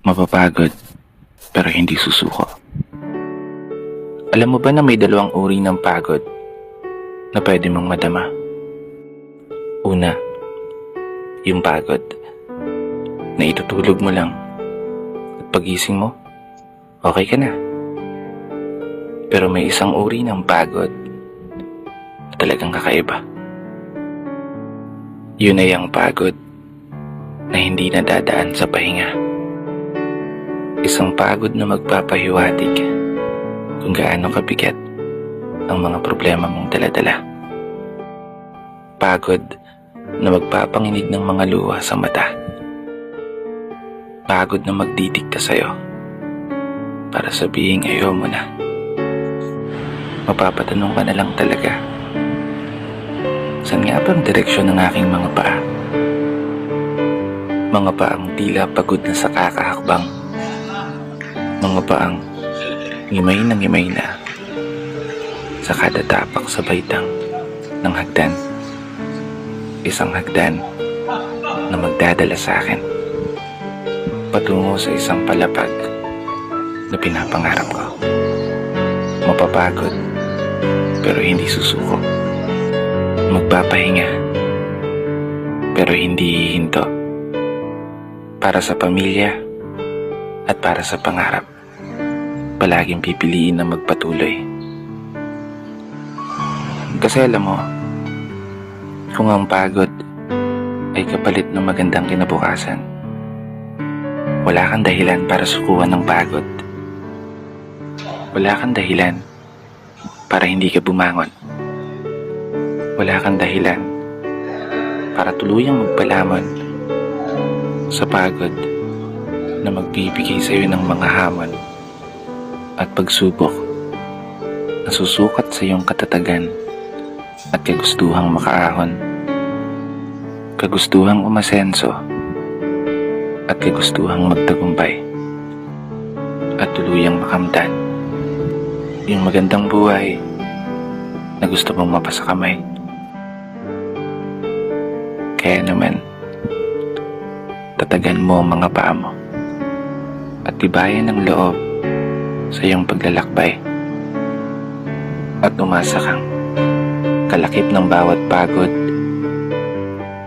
Mapapagod, pero hindi susuko. Alam mo ba na may dalawang uri ng pagod na pwede mong madama? Una, yung pagod na itutulog mo lang at pagising mo, okay ka na. Pero may isang uri ng pagod na talagang kakaiba. Yun ay ang pagod na hindi nadadaan sa pahinga. Isang pagod na magpapahiwatig kung gaano kabigat ang mga problema mong daladala. Pagod na magpapanginig ng mga luha sa mata. Pagod na magdidikta sa'yo para sabihin ayaw mo na. Mapapatanong ka na lang talaga, saan nga ba ang direksyon ng aking mga paa? Mga paang tila pagod na sa kakahakbang. Mga paang ngimay na sa kada tapak sa baitang ng hagdan. Isang hagdan na magdadala sa akin patungo sa isang palapag na pinapangarap ko. Mapapagod, pero hindi susuko. Magpapahinga, pero hindi hihinto. Para sa pamilya at para sa pangarap, palaging pipiliin na magpatuloy. Kasi alam mo, kung ang pagod ay kapalit ng magandang kinabukasan, wala kang dahilan para sukuan ng pagod. Wala kang dahilan para hindi ka bumangon. Wala kang dahilan para tuluyang magpalamon sa pagod na magbibigay sa iyo ng mga hamon at pagsubok na susukat sa iyong katatagan at kagustuhang makaahon, kagustuhang umasenso at kagustuhang magtagumpay at tuluyang makamtan yung magandang buhay na gusto mong mapasakamay. Kaya naman, tatagan mo ang mga paa mo at tibayan ng loob sa iyong paglalakbay at umasa kang kalakip ng bawat pagod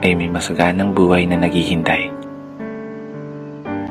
ay may masaganang buhay na naghihintay.